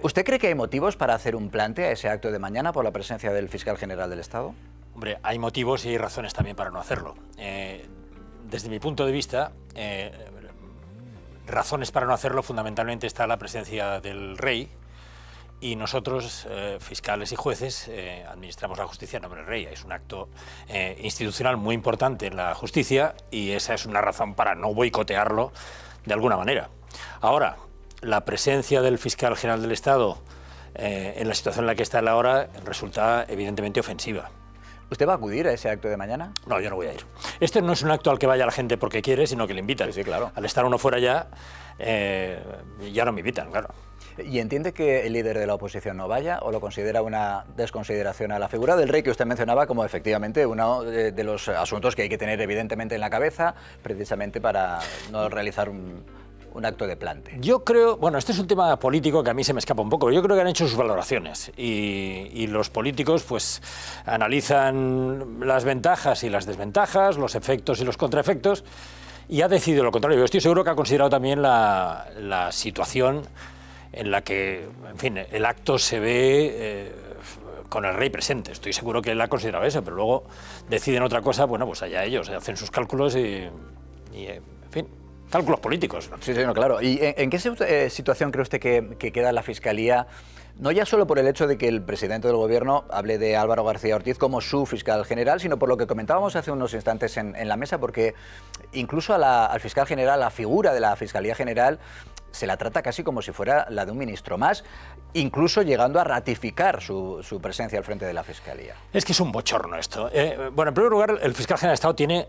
¿Usted cree que hay motivos para hacer un plante a ese acto de mañana por la presencia del fiscal general del Estado? Hombre, hay motivos y hay razones también para no hacerlo. Desde mi punto de vista, razones para no hacerlo fundamentalmente está la presencia del rey y nosotros, fiscales y jueces, administramos la justicia en nombre del rey. Es un acto institucional muy importante en la justicia y esa es una razón para no boicotearlo de alguna manera. Ahora, la presencia del fiscal general del Estado en la situación en la que está él ahora resulta evidentemente ofensiva. ¿Usted va a acudir a ese acto de mañana? No, yo no voy a ir. Este no es un acto al que vaya la gente porque quiere, sino que le invitan. Sí, claro. Al estar uno fuera ya no me invitan, claro. ¿Y entiende que el líder de la oposición no vaya o lo considera una desconsideración a la figura del rey que usted mencionaba como efectivamente uno de los asuntos que hay que tener evidentemente en la cabeza precisamente para no realizar un acto de plante? Yo creo, bueno, este es un tema político que a mí se me escapa un poco. Yo creo que han hecho sus valoraciones y los políticos pues analizan las ventajas y las desventajas, los efectos y los contraefectos y ha decidido lo contrario. Yo estoy seguro que ha considerado también la situación en la que, en fin, el acto se ve con el rey presente. Estoy seguro que él ha considerado eso, pero luego deciden otra cosa, bueno, pues allá ellos hacen sus cálculos y en fin, cálculos políticos. Sí, no, claro. ¿Y en qué situación cree usted que queda la Fiscalía? No ya solo por el hecho de que el presidente del Gobierno hable de Álvaro García Ortiz como su fiscal general, sino por lo que comentábamos hace unos instantes en la mesa, porque incluso al fiscal general, la figura de la Fiscalía General, se la trata casi como si fuera la de un ministro más, incluso llegando a ratificar su presencia al frente de la Fiscalía. Es que es un bochorno esto. Bueno, en primer lugar, el fiscal general del Estado tiene,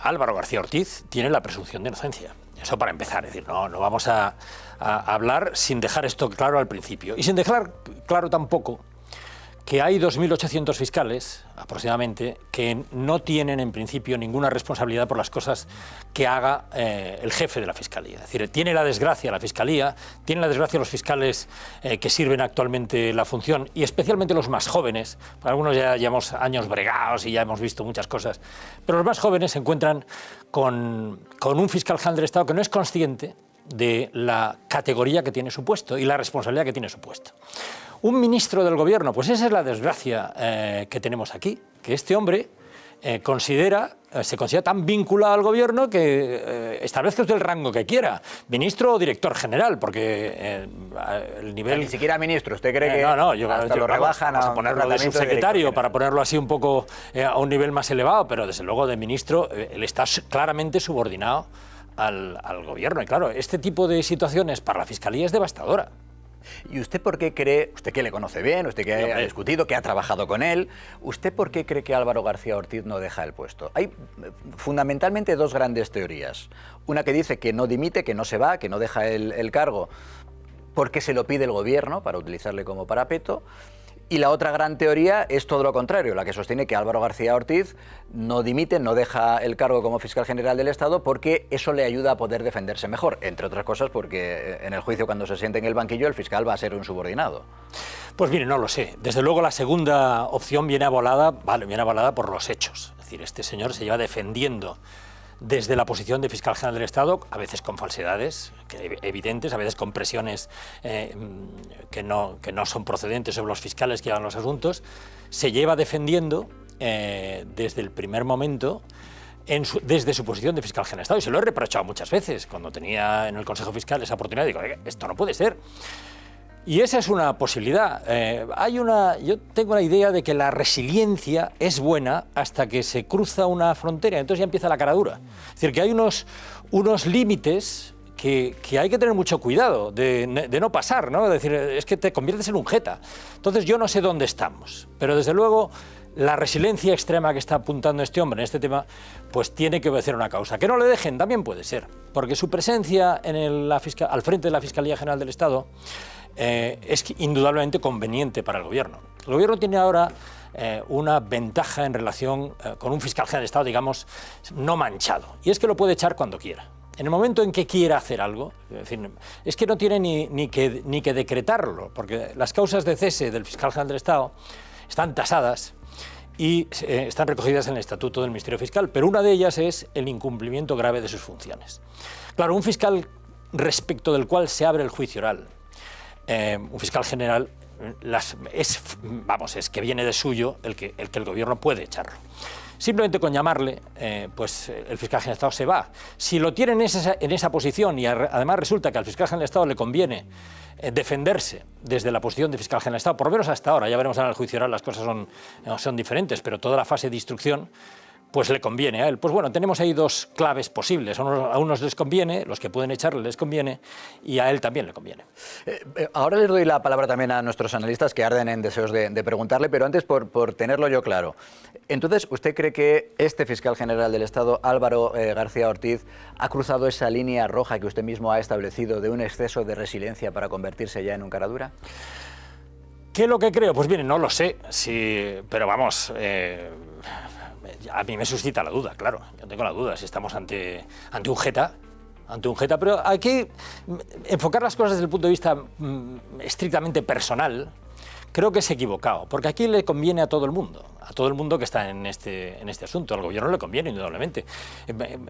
Álvaro García Ortiz tiene la presunción de inocencia. Eso para empezar, es decir, no vamos a hablar sin dejar esto claro al principio. Y sin dejar claro tampoco que hay 2.800 fiscales, aproximadamente, que no tienen en principio ninguna responsabilidad por las cosas que haga el jefe de la Fiscalía. Es decir, tiene la desgracia la Fiscalía, tiene la desgracia los fiscales que sirven actualmente la función, y especialmente los más jóvenes. Algunos ya llevamos años bregados y ya hemos visto muchas cosas, pero los más jóvenes se encuentran con un fiscal general del Estado que no es consciente de la categoría que tiene su puesto y la responsabilidad que tiene su puesto. Un ministro del Gobierno, pues esa es la desgracia que tenemos aquí, que este hombre se considera tan vinculado al Gobierno que establezca usted el rango que quiera, ministro o director general, porque el nivel... Ni siquiera ministro, ¿usted cree que hasta lo rebajan a ponerlo de subsecretario para ponerlo así un poco a un nivel más elevado, pero desde luego de ministro él está claramente subordinado al Gobierno. Y claro, este tipo de situaciones para la Fiscalía es devastadora. ¿Y usted por qué cree, usted que le conoce bien, usted que ha discutido, que ha trabajado con él, usted por qué cree que Álvaro García Ortiz no deja el puesto? Hay fundamentalmente dos grandes teorías. Una que dice que no dimite, que no se va, que no deja el cargo porque se lo pide el Gobierno para utilizarle como parapeto. Y la otra gran teoría es todo lo contrario, la que sostiene que Álvaro García Ortiz no dimite, no deja el cargo como fiscal general del Estado porque eso le ayuda a poder defenderse mejor, entre otras cosas porque en el juicio cuando se siente en el banquillo el fiscal va a ser un subordinado. Pues mire, no lo sé. Desde luego la segunda opción viene avalada por los hechos. Es decir, este señor se lleva defendiendo desde la posición de fiscal general del Estado, a veces con falsedades evidentes, a veces con presiones que no son procedentes sobre los fiscales que llevan los asuntos, se lleva defendiendo desde el primer momento desde su posición de fiscal general del Estado. Y se lo he reprochado muchas veces cuando tenía en el Consejo Fiscal esa oportunidad. Digo, esto no puede ser. Y esa es una posibilidad. Yo tengo la idea de que la resiliencia es buena hasta que se cruza una frontera, entonces ya empieza la cara dura. Es decir, que hay unos límites que hay que tener mucho cuidado de no pasar, ¿no? Es decir, es que te conviertes en un jeta. Entonces yo no sé dónde estamos, pero desde luego la resiliencia extrema que está apuntando este hombre en este tema, pues tiene que obedecer a una causa. Que no le dejen, también puede ser, porque su presencia al frente de la Fiscalía General del Estado es indudablemente conveniente para el Gobierno. El Gobierno tiene ahora una ventaja en relación con un fiscal general del Estado, digamos, no manchado, y es que lo puede echar cuando quiera. En el momento en que quiera hacer algo, es que no tiene ni que decretarlo, porque las causas de cese del fiscal general del Estado están tasadas y están recogidas en el Estatuto del Ministerio Fiscal, pero una de ellas es el incumplimiento grave de sus funciones. Claro, un fiscal respecto del cual se abre el juicio oral, un fiscal general es que viene de suyo el que el gobierno puede echarlo. Simplemente con llamarle, pues el fiscal general del Estado se va. Si lo tienen en esa posición y además resulta que al fiscal general del Estado le conviene defenderse desde la posición de fiscal general del Estado, por lo menos hasta ahora, ya veremos en el juicio oral, las cosas son diferentes, pero toda la fase de instrucción pues le conviene a él. Pues bueno, tenemos ahí dos claves posibles. A unos les conviene, los que pueden echarle les conviene, y a él también le conviene. Ahora les doy la palabra también a nuestros analistas que arden en deseos de preguntarle, pero antes por tenerlo yo claro. Entonces, ¿usted cree que este fiscal general del Estado, Álvaro García Ortiz, ha cruzado esa línea roja que usted mismo ha establecido de un exceso de resiliencia para convertirse ya en un cara dura? ¿Qué es lo que creo? Pues bien, no lo sé, pero vamos... a mí me suscita la duda, claro. Yo tengo la duda si estamos ante un jeta, pero hay que enfocar las cosas desde el punto de vista estrictamente personal. Creo que es equivocado, porque aquí le conviene a todo el mundo que está en este asunto. Al gobierno le conviene, indudablemente.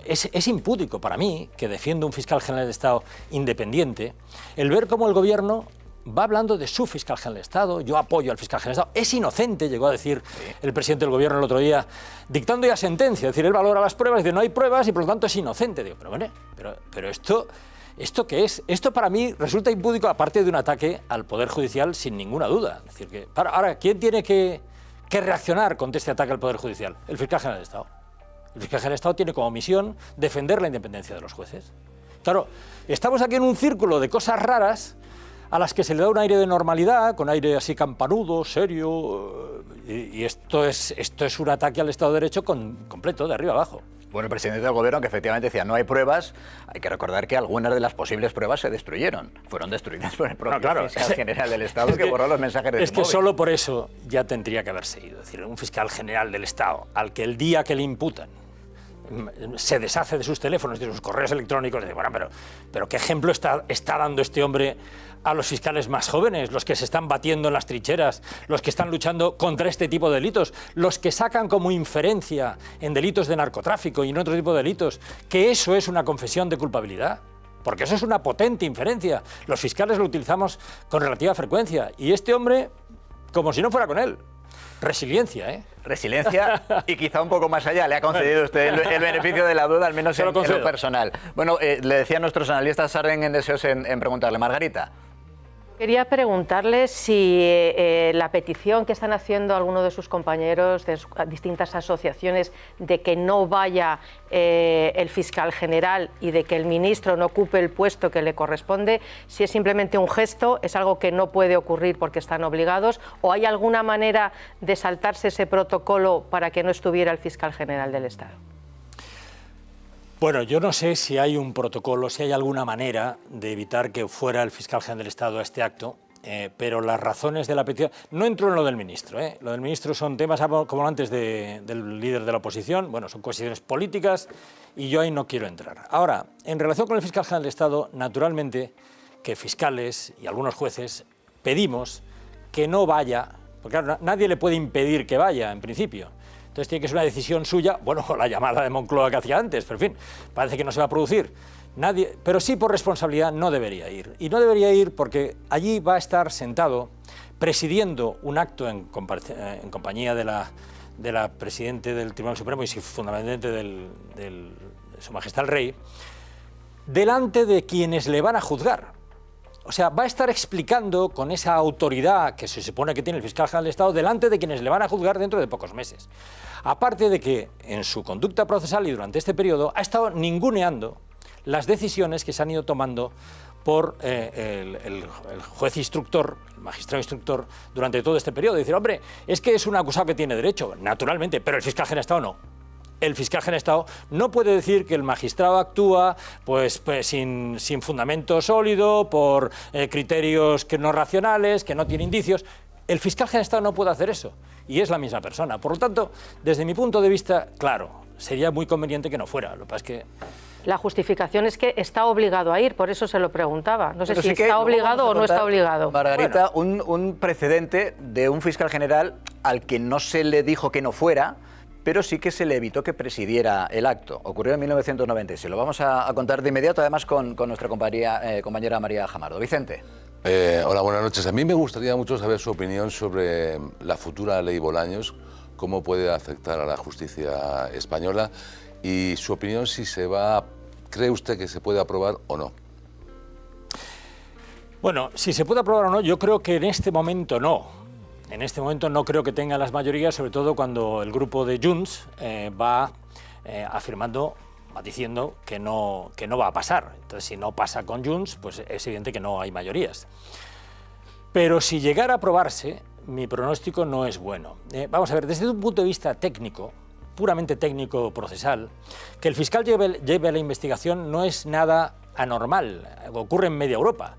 Es impúdico para mí, que defiendo un fiscal general de Estado independiente, el ver cómo el gobierno va hablando de su fiscal general del Estado, yo apoyo al fiscal general del Estado, es inocente, llegó a decir el presidente del gobierno el otro día, dictando ya sentencia, es decir, él valora las pruebas, dice no hay pruebas y por lo tanto es inocente. Digo, pero bueno, pero ¿esto qué es? Esto para mí resulta impúdico, aparte de un ataque al Poder Judicial sin ninguna duda. Es decir, que ahora, ¿quién tiene que reaccionar contra este ataque al Poder Judicial? El fiscal general del Estado. El fiscal general del Estado tiene como misión defender la independencia de los jueces. Claro, estamos aquí en un círculo de cosas raras a las que se le da un aire de normalidad, con aire así campanudo, serio, y esto es un ataque al Estado de Derecho completo, de arriba abajo. Bueno, el presidente del gobierno, que efectivamente decía no hay pruebas, hay que recordar que algunas de las posibles pruebas se destruyeron. Fueron destruidas por el propio fiscal general del Estado que borró los mensajes de su móvil. Solo por eso ya tendría que haberse ido. Es decir, un fiscal general del Estado, al que el día que le imputan se deshace de sus teléfonos, de sus correos electrónicos, de, bueno, pero ¿qué ejemplo está dando este hombre a los fiscales más jóvenes, los que se están batiendo en las trincheras, los que están luchando contra este tipo de delitos, los que sacan como inferencia en delitos de narcotráfico y en otro tipo de delitos, que eso es una confesión de culpabilidad? Porque eso es una potente inferencia. Los fiscales lo utilizamos con relativa frecuencia y este hombre, como si no fuera con él. Resiliencia, ¿eh? Resiliencia y quizá un poco más allá. Le ha concedido usted el beneficio de la duda, al menos en lo personal. Bueno, le decía a nuestros analistas, arden en deseos en preguntarle. Margarita. Quería preguntarle si la petición que están haciendo algunos de sus compañeros de distintas asociaciones de que no vaya el fiscal general y de que el ministro no ocupe el puesto que le corresponde, si es simplemente un gesto, es algo que no puede ocurrir porque están obligados, o hay alguna manera de saltarse ese protocolo para que no estuviera el fiscal general del Estado. Bueno, yo no sé si hay un protocolo, si hay alguna manera de evitar que fuera el fiscal general del Estado a este acto, pero las razones de la petición... No entro en lo del ministro, Lo del ministro son temas, como antes del líder de la oposición, bueno, son cuestiones políticas y yo ahí no quiero entrar. Ahora, en relación con el fiscal general del Estado, naturalmente que fiscales y algunos jueces pedimos que no vaya, porque claro, nadie le puede impedir que vaya, en principio. Entonces tiene que ser una decisión suya, bueno, la llamada de Moncloa que hacía antes, pero en fin, parece que no se va a producir. Nadie, pero sí por responsabilidad no debería ir. Y no debería ir porque allí va a estar sentado presidiendo un acto en compañía de la Presidente del Tribunal Supremo y fundamentalmente de Su Majestad el Rey, delante de quienes le van a juzgar. O sea, va a estar explicando con esa autoridad que se supone que tiene el fiscal general del Estado delante de quienes le van a juzgar dentro de pocos meses. Aparte de que en su conducta procesal y durante este periodo ha estado ninguneando las decisiones que se han ido tomando por el juez instructor, el magistrado instructor, durante todo este periodo. Decir, hombre, es que es un acusado que tiene derecho, naturalmente, pero el fiscal general del Estado no. El fiscal general del Estado no puede decir que el magistrado actúa pues sin fundamento sólido, por criterios que no racionales, que no tiene indicios. El fiscal general del Estado no puede hacer eso y es la misma persona. Por lo tanto, desde mi punto de vista, claro, sería muy conveniente que no fuera. Lo que pasa es que... La justificación es que está obligado a ir, por eso se lo preguntaba. No sé si está obligado o no está obligado. Margarita, bueno, un precedente de un fiscal general al que no se le dijo que no fuera, pero sí que se le evitó que presidiera el acto. Ocurrió en 1996. Lo vamos a contar de inmediato, además con nuestra compañera María Jamardo. Vicente. Hola, buenas noches. A mí me gustaría mucho saber su opinión sobre la futura ley Bolaños, cómo puede afectar a la justicia española y su opinión si ¿cree usted que se puede aprobar o no? Bueno, si se puede aprobar o no, yo creo que en este momento no. En este momento no creo que tenga las mayorías, sobre todo cuando el grupo de Junts va afirmando, va diciendo que no va a pasar. Entonces, si no pasa con Junts, pues es evidente que no hay mayorías. Pero si llegara a aprobarse, mi pronóstico no es bueno. Vamos a ver, desde un punto de vista técnico, puramente técnico procesal, que el fiscal lleve la investigación no es nada anormal, ocurre en media Europa,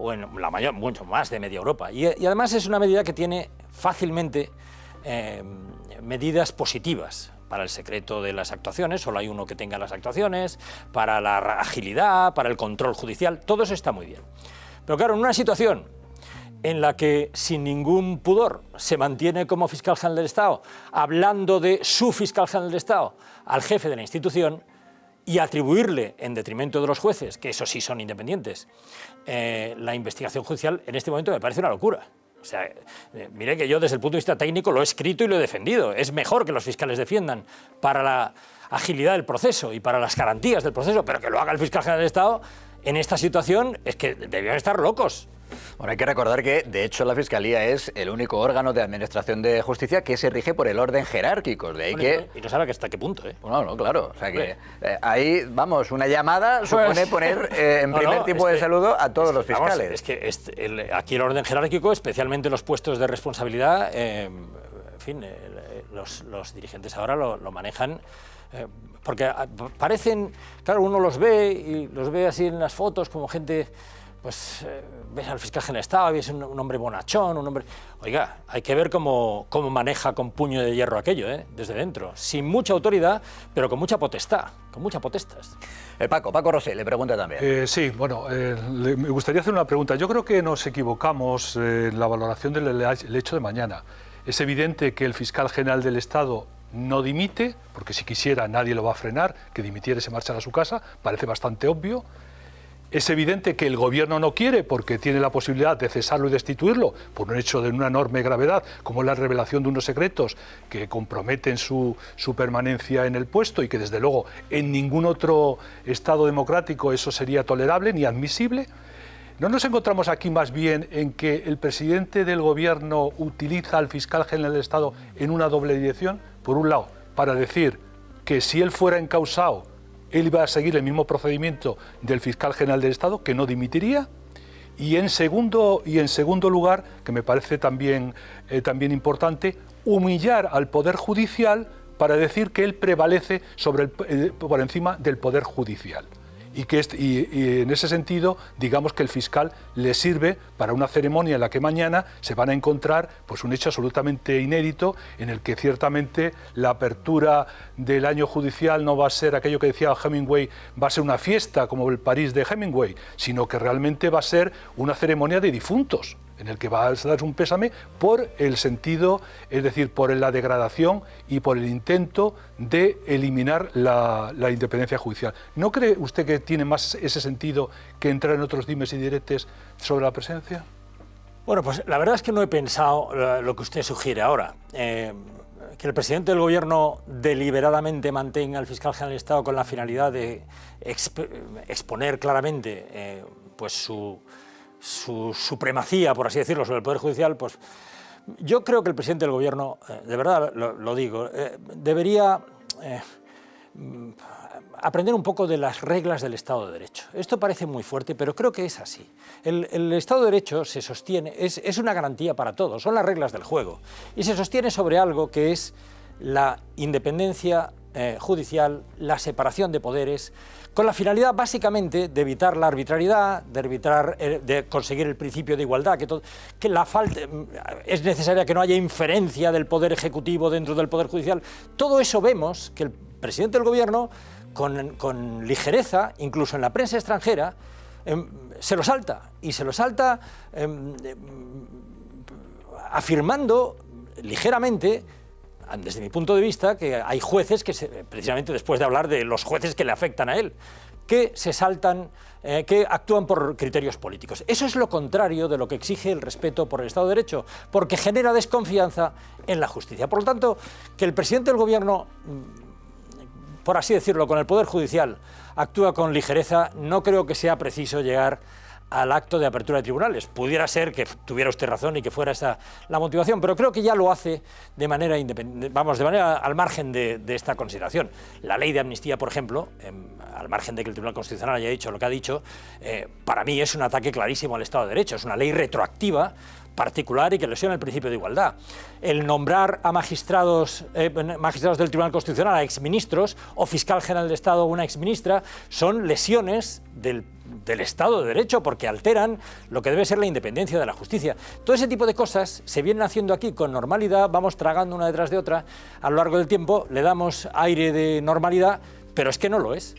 o en la mayor, mucho más de media Europa, y además es una medida que tiene fácilmente medidas positivas para el secreto de las actuaciones, solo hay uno que tenga las actuaciones, para la agilidad, para el control judicial, todo eso está muy bien. Pero claro, en una situación en la que sin ningún pudor se mantiene como fiscal general del Estado, hablando de su fiscal general del Estado al jefe de la institución y atribuirle, en detrimento de los jueces, que eso sí son independientes, la investigación judicial, en este momento me parece una locura. O sea, mire que yo desde el punto de vista técnico lo he escrito y lo he defendido. Es mejor que los fiscales defiendan para la agilidad del proceso y para las garantías del proceso, pero que lo haga el fiscal general del Estado en esta situación es que debían estar locos. Bueno, hay que recordar que, de hecho, la Fiscalía es el único órgano de administración de justicia que se rige por el orden jerárquico. De ahí bueno, y no sabe hasta qué punto, ¿eh? Bueno, no, claro. O sea que ahí, vamos, una llamada supone poner en primer tipo de saludo a todos los fiscales. Vamos, es que aquí el orden jerárquico, especialmente los puestos de responsabilidad, en fin, los dirigentes ahora lo manejan. Porque parecen, claro, uno los ve y los ve así en las fotos como gente, pues ves al fiscal general del Estado, ves un hombre bonachón, un hombre... Oiga, hay que ver cómo maneja con puño de hierro aquello, desde dentro, sin mucha autoridad, pero con mucha potestad, con mucha potestas. Paco Rosell le pregunta también. Sí, bueno, me gustaría hacer una pregunta. Yo creo que nos equivocamos en la valoración del hecho de mañana. Es evidente que el fiscal general del Estado no dimite, porque si quisiera nadie lo va a frenar, que dimitiera y se marchara a su casa, parece bastante obvio. Es evidente que el gobierno no quiere, porque tiene la posibilidad de cesarlo y destituirlo por un hecho de una enorme gravedad, como la revelación de unos secretos que comprometen su permanencia en el puesto y que desde luego en ningún otro Estado democrático eso sería tolerable ni admisible. ¿No nos encontramos aquí más bien en que el presidente del gobierno utiliza al fiscal general del Estado en una doble dirección? Por un lado, para decir que si él fuera encausado, él iba a seguir el mismo procedimiento del fiscal general del Estado, que no dimitiría. Y en segundo lugar, que me parece también importante, humillar al Poder Judicial para decir que él prevalece por encima del Poder Judicial. Y en ese sentido, digamos que el fiscal le sirve para una ceremonia en la que mañana se van a encontrar pues, un hecho absolutamente inédito, en el que ciertamente la apertura del año judicial no va a ser aquello que decía Hemingway, va a ser una fiesta como el París de Hemingway, sino que realmente va a ser una ceremonia de difuntos, en el que va a darse un pésame por el sentido, es decir, por la degradación y por el intento de eliminar la independencia judicial. ¿No cree usted que tiene más ese sentido que entrar en otros dimes y diretes sobre la presencia? Bueno, pues la verdad es que no he pensado lo que usted sugiere ahora. Que el presidente del gobierno deliberadamente mantenga al fiscal general del Estado con la finalidad de exponer claramente pues su supremacía, por así decirlo, sobre el Poder Judicial, pues yo creo que el presidente del gobierno, de verdad lo digo, debería aprender un poco de las reglas del Estado de Derecho. Esto parece muy fuerte, pero creo que es así. El Estado de Derecho se sostiene, es una garantía para todos, son las reglas del juego, y se sostiene sobre algo que es la independencia judicial, la separación de poderes, con la finalidad básicamente de evitar la arbitrariedad, de conseguir el principio de igualdad, que la falta es necesaria, que no haya inferencia del poder ejecutivo dentro del poder judicial. Todo eso vemos que el presidente del gobierno, con ligereza, incluso en la prensa extranjera, se lo salta, y se lo salta afirmando ligeramente, desde mi punto de vista, que hay jueces que, precisamente después de hablar de los jueces que le afectan a él, que se saltan, que actúan por criterios políticos. Eso es lo contrario de lo que exige el respeto por el Estado de Derecho, porque genera desconfianza en la justicia. Por lo tanto, que el presidente del Gobierno, por así decirlo, con el Poder Judicial, actúa con ligereza, no creo que sea preciso llegar al acto de apertura de tribunales. Pudiera ser que tuviera usted razón y que fuera esa la motivación, pero creo que ya lo hace de manera independiente, vamos, de manera al margen de esta consideración. La ley de amnistía, por ejemplo, al margen de que el Tribunal Constitucional haya dicho lo que ha dicho, para mí es un ataque clarísimo al Estado de Derecho, es una ley retroactiva, particular y que lesiona el principio de igualdad. El nombrar a magistrados del Tribunal Constitucional, a exministros, o fiscal general de Estado o una exministra, son lesiones del Estado de Derecho, porque alteran lo que debe ser la independencia de la justicia. Todo ese tipo de cosas se vienen haciendo aquí con normalidad, vamos tragando una detrás de otra a lo largo del tiempo, le damos aire de normalidad, pero es que no lo es.